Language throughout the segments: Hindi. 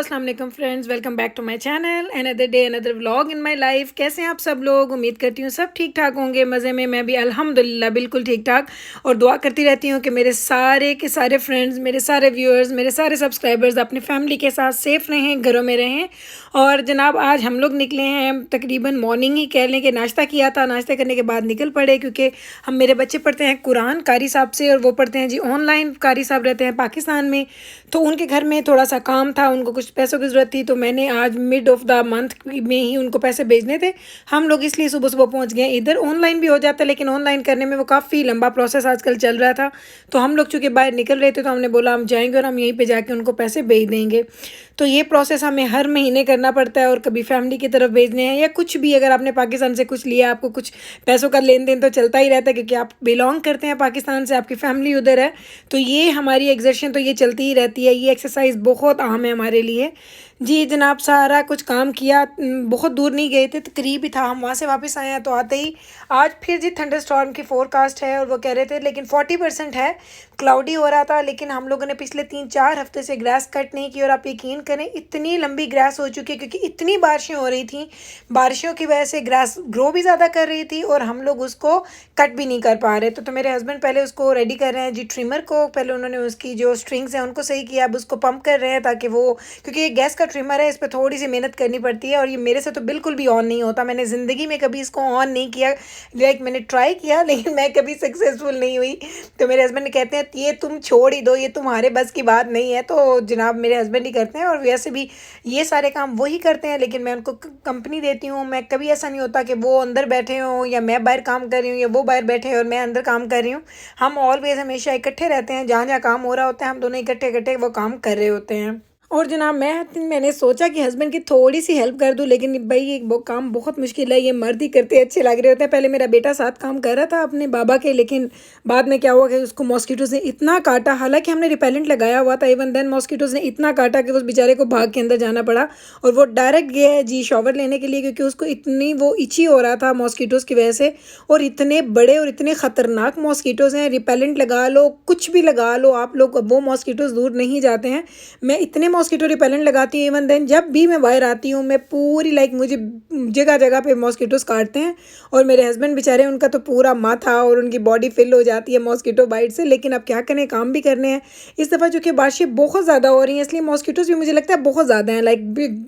अस्सलाम वालेकुम friends, welcome back to my channel. Another day another vlog in my life. कैसे हैं आप सब लोग? उम्मीद करती हूँ सब ठीक ठाक होंगे, मज़े में। मैं भी अल्हम्दुलिल्लाह बिल्कुल ठीक ठाक, और दुआ करती रहती हूँ कि मेरे सारे के सारे फ्रेंड्स, मेरे सारे व्यूअर्स, मेरे सारे सब्सक्राइबर्स अपनी फैमिली के साथ सेफ़ रहें, घरों में रहें। और जनाब आज हम लोग निकले हैं, तकरीबन मॉर्निंग ही कह लें कि नाश्ता किया था, नाश्ता करने के बाद निकल पड़े, क्योंकि हम मेरे बच्चे पढ़ते हैं कुरान कारी साहब से, और वो पढ़ते हैं जी ऑनलाइन। कारी साहब रहते हैं पाकिस्तान में, तो उनके घर में थोड़ा सा काम था, उनको कुछ पैसों की ज़रूरत थी, तो मैंने आज मिड ऑफ द मंथ में ही उनको पैसे भेजने थे हम लोग, इसलिए सुबह सुबह पहुंच गए। इधर ऑनलाइन भी हो जाता है, लेकिन ऑनलाइन करने में वो काफ़ी लंबा प्रोसेस आजकल चल रहा था, तो हम लोग चूँकि बाहर निकल रहे थे, तो हमने बोला हम जाएंगे और हम यहीं पे जाके उनको पैसे भेज देंगे। तो ये प्रोसेस हमें हर महीने करना पड़ता है, और कभी फैमिली की तरफ भेजने हैं या कुछ भी, अगर आपने पाकिस्तान से कुछ लिया, आपको कुछ पैसों का लेन देन तो चलता ही रहता है, क्योंकि आप बिलोंग करते हैं पाकिस्तान से, आपकी फैमिली उधर है। तो ये हमारी एग्जर्शन तो ये चलती ही रहती है, ये एक्सरसाइज बहुत अहम है हमारे लिए। जी जनाब, सारा कुछ काम किया, बहुत दूर नहीं गए थे, तो करीब ही था। हम वहाँ से वापस आए हैं, तो आते ही आज फिर जी थंडर स्टॉर्म की फोरकास्ट है, और वो कह रहे थे, लेकिन 40% है, क्लाउडी हो रहा था। लेकिन हम लोगों ने पिछले 3-4 हफ्ते से ग्रास कट नहीं की, और आप यकीन करें इतनी लंबी ग्रास हो चुकी है, क्योंकि इतनी बारिशें हो रही थी। बारिशों की वजह से ग्रास ग्रो भी ज़्यादा कर रही थी, और हम लोग उसको कट भी नहीं कर पा रहे। तो मेरे हस्बैंड पहले उसको रेडी कर रहे हैं जी, ट्रिमर को पहले उन्होंने उसकी जो स्ट्रिंग्स हैं उनको सही किया, अब उसको पंप कर रहे हैं, ताकि वो, क्योंकि ये गैस का ट्रिमर है, इस पर थोड़ी सी मेहनत करनी पड़ती है, और ये मेरे से तो बिल्कुल भी ऑन नहीं होता। मैंने ज़िंदगी में कभी इसको ऑन नहीं किया, लाइक मैंने ट्राई किया, लेकिन मैं कभी सक्सेसफुल नहीं हुई। तो मेरे हस्बैंड ने कहते हैं ये तुम छोड़ ही दो, ये तुम्हारे बस की बात नहीं है। तो जनाब मेरे हस्बैंड ही करते हैं, और वैसे भी ये सारे काम वही करते हैं, लेकिन मैं उनको कंपनी देती हूँ। मैं कभी ऐसा नहीं होता कि वो अंदर बैठे हों, या मैं बाहर काम कर रही हूँ, या वो बाहर बैठे हैं और मैं अंदर काम कर रही हूँ। हम ऑलवेज हमेशा इकट्ठे रहते हैं, जहाँ जहाँ काम हो रहा होता है हम दोनों इकट्ठे इकट्ठे वो काम कर रहे होते हैं। और जनाब मैंने सोचा कि हस्बैंड की थोड़ी सी हेल्प कर दूं, लेकिन भाई ये काम बहुत मुश्किल है, ये मर्द ही करते अच्छे लग रहे होते हैं। पहले मेरा बेटा साथ काम कर रहा था अपने बाबा के, लेकिन बाद में क्या हुआ कि उसको मॉस्किटोज ने इतना काटा, हालांकि हमने रिपेलेंट लगाया हुआ था, इवन देन मॉस्किटोज ने इतना काटा कि उस बेचारे को भाग के अंदर जाना पड़ा, और वो डायरेक्ट गया है जी शॉवर लेने के लिए, क्योंकि उसको इतनी वो इची हो रहा था मॉस्किटोज की वजह से। और इतने बड़े और इतने ख़तरनाक मॉस्किटोज़ हैं, रिपेलेंट लगा लो, कुछ भी लगा लो आप लोग, वो मॉस्किटोज़ दूर नहीं जाते हैं। मैं इतने मॉस्किटो रिपेलेंट लगाती हूँ, इवन देन जब भी मैं बाहर आती हूँ, मैं पूरी मुझे जगह जगह पे मॉस्किटोज़ काटते हैं। और मेरे हस्बैंड बेचारे, उनका तो पूरा माथा और उनकी बॉडी फिल हो जाती है मॉस्किटो बाइट से, लेकिन अब क्या करें, काम भी करने हैं। इस दफ़ा चूँकि बारिशें बहुत ज़्यादा हो रही हैं, इसलिए मॉस्किटोज़ भी मुझे लगता है बहुत ज़्यादा हैं,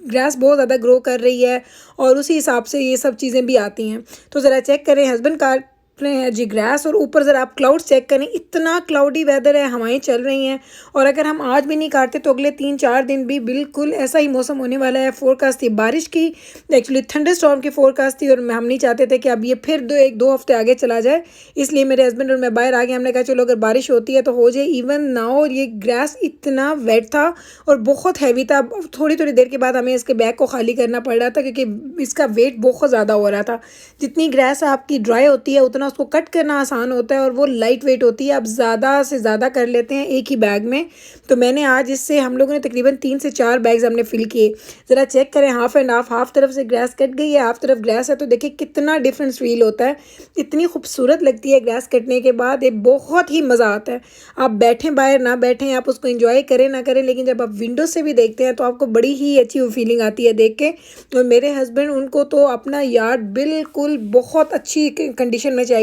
ग्रास बहुत ज़्यादा ग्रो कर रही है, और उसी हिसाब से ये सब चीज़ें भी आती हैं। तो ज़रा चेक करें, हस्बैंड काट रहे हैं जी ग्रास, और ऊपर ज़रा आप क्लाउड्स चेक करें, इतना क्लाउडी वेदर है, हवाएं चल रही हैं। और अगर हम आज भी नहीं काटते तो अगले 3-4 दिन भी बिल्कुल ऐसा ही मौसम होने वाला है। फोरकास्ट थी बारिश की, एक्चुअली थंडर स्टॉर्म की फोरकास्ट थी, और हम नहीं चाहते थे कि अब ये फिर 1-2 हफ्ते आगे चला जाए, इसलिए मेरे हस्बैंड और मैं बाहर आ गए। हमने कहा चलो अगर बारिश होती है तो हो जाए। इवन नाउ और ये ग्रास इतना वेट था और बहुत हैवी था, थोड़ी थोड़ी देर के बाद हमें इसके बैग को खाली करना पड़ रहा था, क्योंकि इसका वेट बहुत ज़्यादा हो रहा था। जितनी ग्रास आपकी ड्राई होती है उतना उसको कट करना आसान होता है, और वो लाइट वेट होती है, आप ज़्यादा से ज़्यादा कर लेते हैं एक ही बैग में। तो मैंने आज इससे, हम लोगों ने तकरीबन 3 से 4 बैग्स हमने फिल किए। ज़रा चेक करें, हाफ एंड हाफ तरफ से ग्रास कट गई है, हाफ तरफ ग्रास है, तो देखिए कितना डिफरेंस फील होता है। इतनी खूबसूरत लगती है ग्रास कटने के बाद, ये बहुत ही मज़ा आता है। आप बैठें बाहर ना बैठें, आप उसको इंजॉय करें ना करें, लेकिन जब आप विंडो से भी देखते हैं तो आपको बड़ी ही अच्छी वो फीलिंग आती है देख के। और मेरे हस्बैंड, उनको तो अपना यार्ड बिल्कुल बहुत अच्छी कंडीशन में चाहिए।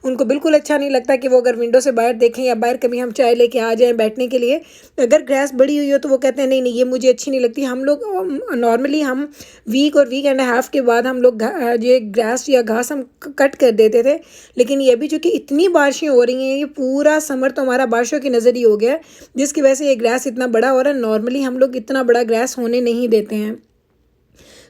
उनको बिल्कुल अच्छा नहीं लगता कि वो अगर विंडो से बाहर देखें, या बाहर कभी हम चाय लेके आ जाएं बैठने के लिए, अगर ग्रास बड़ी हुई हो तो वो कहते हैं नहीं नहीं ये मुझे अच्छी नहीं लगती। हम लोग नॉर्मली हम वीक और वीक एंड हाफ के बाद हम लोग ये ग्रास या घास हम कट कर देते थे, लेकिन ये भी चूँकि इतनी बारिशें हो रही हैं, ये पूरा समर तो हमारा बारिशों की नज़र ही हो गया है, जिसकी वजह से ये ग्रास इतना बड़ा हो रहा है। नॉर्मली हम लोग इतना बड़ा ग्रास होने नहीं देते हैं।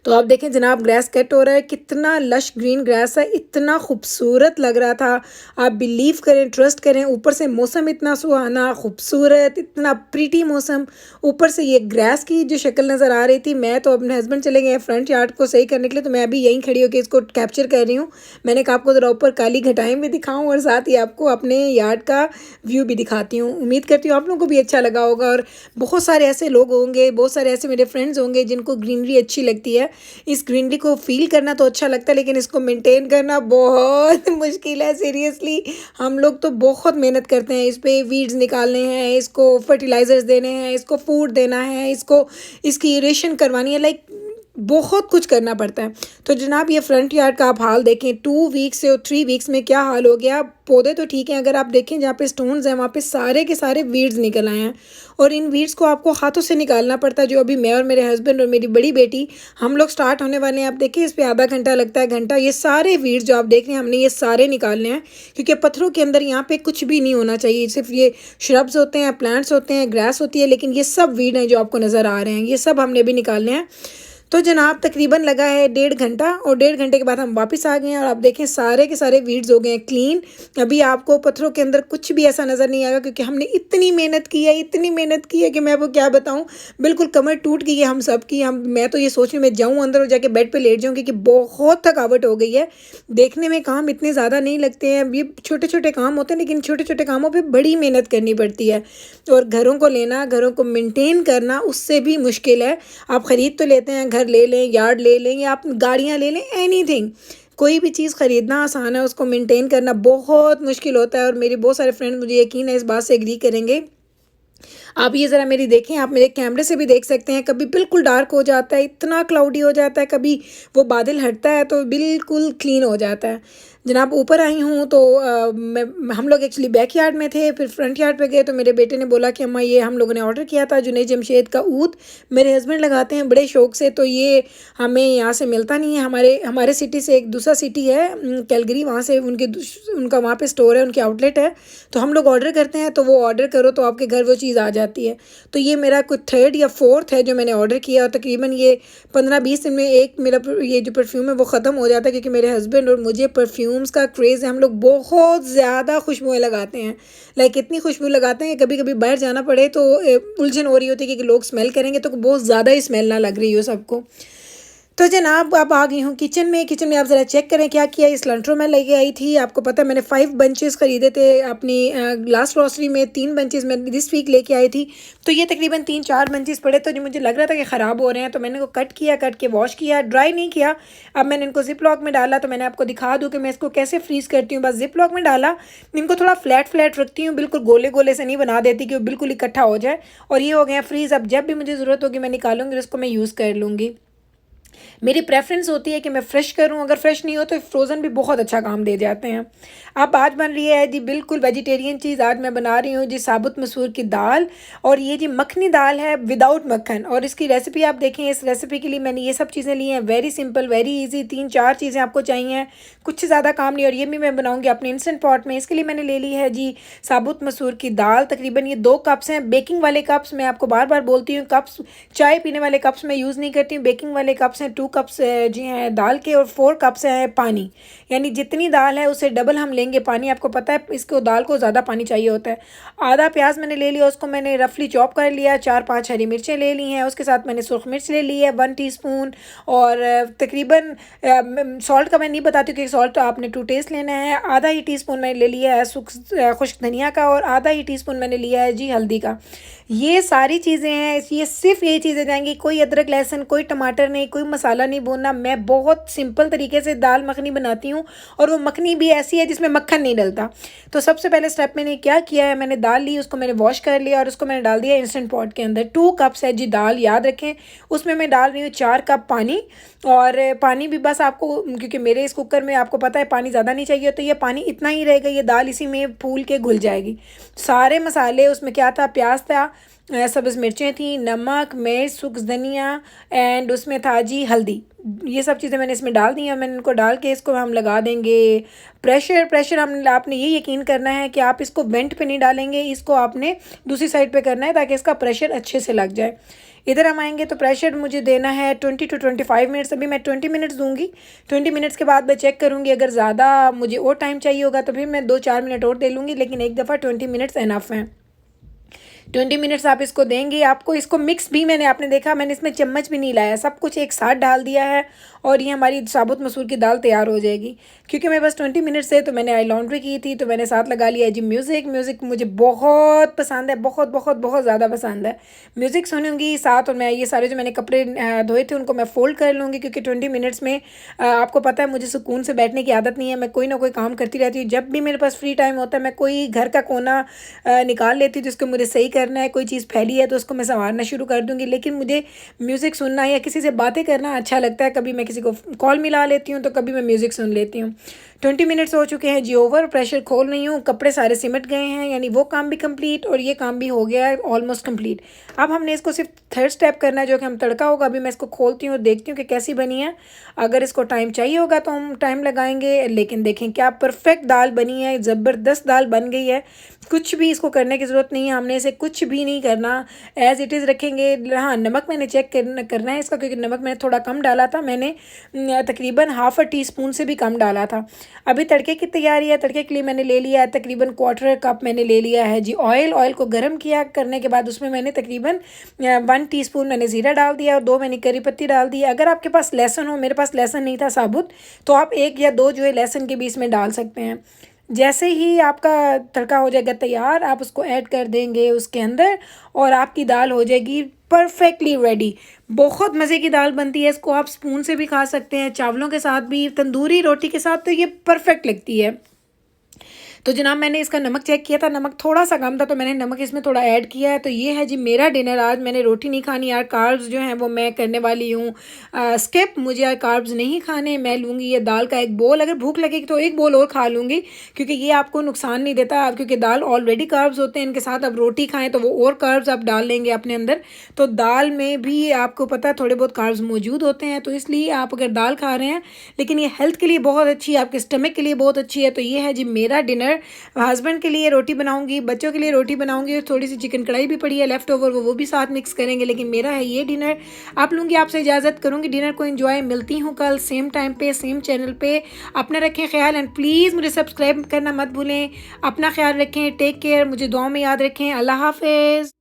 तो आप देखें जनाब, ग्रास कट हो रहा है, कितना लश ग्रीन ग्रास है, इतना खूबसूरत लग रहा था। आप बिलीव करें, ट्रस्ट करें, ऊपर से मौसम इतना सुहाना खूबसूरत, इतना प्रीटी मौसम, ऊपर से ये ग्रास की जो शक्ल नज़र आ रही थी। मैं तो अपने हस्बैंड चले गए फ्रंट यार्ड को सही करने के लिए, तो मैं अभी यहीं खड़ी होकर इसको कैप्चर कर रही हूँ। मैंने कहा आपको ज़रा ऊपर काली घटाएं भी दिखाऊँ, और साथ ही आपको अपने यार्ड का व्यू भी दिखाती हूँ। उम्मीद करती हूँ आप लोगों को भी अच्छा लगा होगा, और बहुत सारे ऐसे लोग होंगे, बहुत सारे ऐसे मेरे फ्रेंड्स होंगे जिनको ग्रीनरी अच्छी लगती है। इस ग्रीनरी को फ़ील करना तो अच्छा लगता है, लेकिन इसको मेंटेन करना बहुत मुश्किल है सीरियसली। हम लोग तो बहुत मेहनत करते हैं, इस पे वीड्स निकालने हैं, इसको फर्टिलाइज़र्स देने हैं, इसको फूड देना है, इसको इसकी एरेशन करवानी है, लाइक बहुत कुछ करना पड़ता है। तो जनाब ये फ्रंट यार्ड का आप हाल देखें, 2 वीक्स से और 3 वीक्स में क्या हाल हो गया। पौधे तो ठीक हैं, अगर आप देखें जहाँ पे स्टोन्स हैं वहाँ पे सारे के सारे वीड्स निकल आए हैं, और इन वीड्स को आपको हाथों से निकालना पड़ता है। जो अभी मैं और मेरे हस्बैंड और मेरी बड़ी बेटी हम लोग स्टार्ट होने वाले हैं। आप देखिए इस पर आधा घंटा लगता है, घंटा। ये सारे वीड्स जो आप देख रहे हैं हमने ये सारे निकालने हैं, क्योंकि पत्थरों के अंदर यहाँ पे कुछ भी नहीं होना चाहिए। सिर्फ ये श्रब्स होते हैं, प्लांट्स होते हैं, ग्रास होती है, लेकिन ये सब वीड हैं जो आपको नज़र आ रहे हैं, ये सब हमने भी निकालने हैं। तो जनाब तकरीबन लगा है 1.5 घंटा, और 1.5 घंटे के बाद हम वापस आ गए हैं, और आप देखें सारे के सारे वीड्स हो गए हैं क्लीन। अभी आपको पत्थरों के अंदर कुछ भी ऐसा नज़र नहीं आएगा, क्योंकि हमने इतनी मेहनत की है, इतनी मेहनत की है कि मैं आपको क्या बताऊं। बिल्कुल कमर टूट गई है हम सब की। मैं तो ये सोच रही हूँ मैं जाऊँ अंदर और जाके बेड पर लेट जाऊँ, क्योंकि बहुत थकावट हो गई है। देखने में काम इतने ज़्यादा नहीं लगते हैं, ये छोटे छोटे काम होते हैं, लेकिन छोटे छोटे कामों पर बड़ी मेहनत करनी पड़ती है। और घरों को लेना, घरों को मेनटेन करना उससे भी मुश्किल है। आप ख़रीद तो लेते हैं, घर ले लें, यार्ड ले लें, या आप गाड़ियाँ ले लें, एनीथिंग, कोई भी चीज़ ख़रीदना आसान है, उसको मेंटेन करना बहुत मुश्किल होता है। और मेरे बहुत सारे फ्रेंड, मुझे यकीन है इस बात से एग्री करेंगे। आप ये ज़रा मेरी देखें, आप मेरे कैमरे से भी देख सकते हैं, कभी बिल्कुल डार्क हो जाता है, इतना क्लाउडी हो जाता है, कभी वो बादल हटता है तो बिल्कुल क्लीन हो जाता है। जनाब ऊपर आई हूँ तो हम लोग एक्चुअली बैक यार्ड में थे, फिर फ्रंट यार्ड पे गए तो मेरे बेटे ने बोला कि अम्मा ये हम लोगों ने ऑर्डर किया था जुनैद जमशेद का ऊद। मेरे हस्बैंड लगाते हैं बड़े शौक़ से, तो ये हमें यहाँ से मिलता नहीं है। हमारे सिटी से एक दूसरा सिटी है कैलगरी, वहाँ से उनका वहाँ पे स्टोर है, उनकी आउटलेट है। तो हम लोग ऑर्डर करते हैं, तो वो ऑर्डर करो तो आपके घर वो चीज़ आ जाती है। तो ये मेरा कुछ 3rd या 4th है जो मैंने ऑर्डर किया, और तकरीबन ये 15-20 दिन में एक मेरा ये जो परफ्यूम है वो ख़त्म हो जाता है, क्योंकि मेरे हस्बैंड और मुझे परफ्यूम्स का क्रेज़ है। हम लोग बहुत ज़्यादा खुशबुएं लगाते हैं, लाइक इतनी खुशबू लगाते हैं कि कभी कभी बाहर जाना पड़े तो उलझन हो रही होती है कि लोग स्मेल करेंगे तो बहुत ज़्यादा ही स्मेल ना लग रही हो सबको। तो जनाब अब आ गई हूँ किचन में आप ज़रा चेक करें क्या किया। इस लंट्रो में लेके आई थी, आपको पता है मैंने 5 बंचेस ख़रीदे थे अपनी लास्ट ग्रॉसरी में, 3 बंचेस मैं दिस वीक लेके आई थी। तो ये तकरीबन 3-4 बंचेस पड़े, तो जो मुझे लग रहा था कि ख़राब हो रहे हैं, तो मैंने इनको कट के वॉश किया, ड्राई नहीं किया। अब मैंने इनको जिप लॉक में डाला, तो मैंने आपको दिखा दूँ कि मैं इसको कैसे फ्रीज़ करती हूँ। बस जिप लॉक में डाला, इनको थोड़ा फ्लैट रखती हूँ, बिल्कुल गोले गोले से नहीं बना देती कि वो बिल्कुल इकट्ठा हो जाए। और ये हो गया फ्रीज़। अब जब भी मुझे ज़रूरत होगी मैं निकालूंगी, उसको मैं यूज़ कर लूँगी। मेरी प्रेफरेंस होती है कि मैं फ़्रेश करूं, अगर फ़्रेश नहीं हो तो फ्रोज़न भी बहुत अच्छा काम दे जाते हैं। अब आज बन रही है जी बिल्कुल वेजिटेरियन चीज़। आज मैं बना रही हूँ जी साबुत मसूर की दाल, और ये जी मखनी दाल है विदाउट मक्खन। और इसकी रेसिपी आप देखें, इस रेसिपी के लिए मैंने ये सब चीज़ें ली हैं, वेरी सिंपल वेरी ईजी। 3-4 चीज़ें आपको चाहिए, कुछ ज़्यादा काम नहीं। और ये भी मैं बनाऊँगी अपने इंस्टेंट पॉट में। इसके लिए मैंने ले ली है जी साबुत मसूर की दाल, तकरीबन ये 2 कप्स हैं। बेकिंग वाले कप्स, मैं आपको बार बार बोलती हूँ, कप्स चाय पीने वाले कप्स मैं यूज़ नहीं करती हूँ, बेकिंग वाले कप्स हैं। 2 कप्स जी हैं दाल के, और 4 कप्स हैं पानी। यानी जितनी दाल है उससे डबल हम लेंगे पानी। आपको पता है इसको दाल को ज़्यादा पानी चाहिए होता है। आधा प्याज मैंने ले लिया, उसको मैंने रफली चॉप कर लिया। 4-5 हरी मिर्चें ले ली हैं, उसके साथ मैंने सुरख मिर्च ले ली है 1 टीस्पून। और तकरीबन सॉल्ट का मैं नहीं बताती हूँ कि सॉल्ट तो आपने टू टेस्ट लेना है। आधा ही टीस्पून मैंने ले लिया है खुश्क धनिया का, और आधा ही टीस्पून मैंने लिया है जी हल्दी का। ये सारी चीज़ें हैं, ये सिर्फ ये चीज़ें जाएंगी, कोई अदरक लहसुन, कोई टमाटर नहीं, कोई मसाला नहीं भूनना। मैं बहुत सिंपल तरीके से दाल मखनी बनाती हूँ, और वो मखनी भी ऐसी है जिसमें मक्खन नहीं डलता। तो सबसे पहले स्टेप मैंने क्या किया है, मैंने दाल ली, उसको मैंने वॉश कर लिया, और उसको मैंने डाल दिया इंस्टेंट पॉट के अंदर। 2 कप्स है जी दाल, याद रखें। उसमें मैं डाल रही हूँ 4 कप पानी। और पानी भी बस आपको, क्योंकि मेरे इस कुकर में आपको पता है पानी ज़्यादा नहीं चाहिए, तो ये पानी इतना ही रहेगा, ये दाल इसी में फूल के घुल जाएगी। सारे मसाले उसमें क्या था, प्याज था, सब्ज़ मिर्चें थी, नमक, मिर्च, सूख धनिया, एंड उसमें था जी हल्दी। ये सब चीज़ें मैंने इसमें डाल दी हैं। मैंने इनको डाल के इसको हम लगा देंगे प्रेशर। आपने ये यकीन करना है कि आप इसको वेंट पे नहीं डालेंगे, इसको आपने दूसरी साइड पे करना है ताकि इसका प्रेशर अच्छे से लग जाए। इधर हम आएंगे तो प्रेशर मुझे देना है 20 to 25 मिनट्स। अभी मैं 20 मिनट्स दूंगी। 20 मिनट्स के बाद मैं चेक करूँगी, अगर ज़्यादा मुझे और टाइम चाहिए होगा तो फिर मैं 2-4 मिनट और दे लूँगी, लेकिन एक दफ़ा 20 मिनट्स इनफ हैं। 20 मिनट्स आप इसको देंगे। आपको इसको मिक्स भी, आपने देखा मैंने इसमें चम्मच भी नहीं लाया, सब कुछ एक साथ डाल दिया है। और ये हमारी साबुत मसूर की दाल तैयार हो जाएगी। क्योंकि मेरे पास 20 मिनट्स है तो मैंने आई लॉन्ड्री की थी, तो मैंने साथ लगा लिया जी म्यूज़िक। म्यूज़िक मुझे बहुत पसंद है, बहुत बहुत बहुत ज़्यादा पसंद है। म्यूज़िक सुनूंगी साथ, और मैं ये सारे जो मैंने कपड़े धोए थे उनको मैं फ़ोल्ड कर लूँगी, क्योंकि 20 मिनट्स में आपको पता है मुझे सुकून से बैठने की आदत नहीं है। मैं कोई ना कोई काम करती रहती हूँ। जब भी मेरे पास फ्री टाइम होता है मैं कोई घर का कोना निकाल लेती हूँ जिसको मुझे सही करना है। कोई चीज़ फैली है तो उसको मैं संवारना शुरू कर दूँगी। लेकिन मुझे म्यूज़िक सुनना या किसी से बातें करना अच्छा लगता है। कभी मैं किसी को कॉल मिला लेती हूँ तो कभी मैं म्यूज़िक सुन लेती हूँ। 20 मिनट्स हो चुके हैं जी ओवर। प्रेशर खोल रही हूँ, कपड़े सारे सिमट गए हैं, यानी वो काम भी कंप्लीट और ये काम भी हो गया है ऑलमोस्ट कंप्लीट। अब हमने इसको सिर्फ थर्ड स्टेप करना है जो कि हम तड़का होगा। अभी मैं इसको खोलती हूँ और देखती हूँ कि कैसी बनी है। अगर इसको टाइम चाहिए होगा तो हम टाइम लगाएंगे, लेकिन देखें क्या परफेक्ट दाल बनी है, ज़बरदस्त दाल बन गई है। कुछ भी इसको करने की ज़रूरत नहीं है, हमने इसे कुछ भी नहीं करना, एज़ इट इज़ रखेंगे। हाँ, नमक मैंने चेक करना है इसका, क्योंकि नमक मैंने थोड़ा कम डाला था। मैंने तकरीबन हाफ़ टी स्पून से भी कम डाला था। अभी तड़के की तैयारी है। तड़के के लिए मैंने ले लिया है तकरीबन 1/4 कप मैंने ले लिया है जी ऑयल। ऑयल को गर्म किया करने के बाद उसमें मैंने तकरीबन 1 टीस्पून मैंने ज़ीरा डाल दिया और 2 मैंने करी पत्ती डाल दी। अगर आपके पास लहसुन हो, मेरे पास लहसुन नहीं था साबुत, तो आप 1 या 2 जो है लहसुन के भी इसमें डाल सकते हैं। जैसे ही आपका तड़का हो जाएगा तैयार, आप उसको ऐड कर देंगे उसके अंदर और आपकी दाल हो जाएगी परफेक्टली रेडी। बहुत मज़े की दाल बनती है। इसको आप स्पून से भी खा सकते हैं, चावलों के साथ भी, तंदूरी रोटी के साथ, तो ये परफेक्ट लगती है। तो जनाब मैंने इसका नमक चेक किया था, नमक थोड़ा सा कम था, तो मैंने नमक इसमें थोड़ा ऐड किया है। तो ये है जी मेरा डिनर। आज मैंने रोटी नहीं खानी यार, कार्ब्स जो हैं वो मैं करने वाली हूँ स्किप। मुझे यार कार्ब्स नहीं खाने। मैं लूँगी ये दाल का एक बोल, अगर भूख लगेगी तो एक बोल और खा लूँगी, क्योंकि ये आपको नुकसान नहीं देता। आप क्योंकि दाल ऑलरेडी कार्ब्स होते हैं, इनके साथ आप रोटी खाएँ तो वो और कार्ब्स आप डाल लेंगे अपने अंदर। तो दाल में भी आपको पता है थोड़े बहुत कार्ब्स मौजूद होते हैं, तो इसलिए आप अगर दाल खा रहे हैं, लेकिन ये हेल्थ के लिए बहुत अच्छी है, आपके स्टमक के लिए बहुत अच्छी है। तो ये है जी मेरा डिनर। हस्बैंड के लिए रोटी बनाऊंगी, बच्चों के लिए रोटी बनाऊंगी, और थोड़ी सी चिकन कढ़ाई भी पड़ी है लेफ्ट ओवर, वो भी साथ मिक्स करेंगे। लेकिन मेरा है ये डिनर। आप लूँगी, आपसे इजाज़त करूँगी डिनर को एंजॉय। मिलती हूँ कल सेम टाइम पे सेम चैनल पे। अपना रखें ख्याल एंड प्लीज़ मुझे सब्सक्राइब करना मत भूलें। अपना ख्याल रखें, टेक केयर, मुझे दुआ में याद रखें। अल्लाह हाफिज़।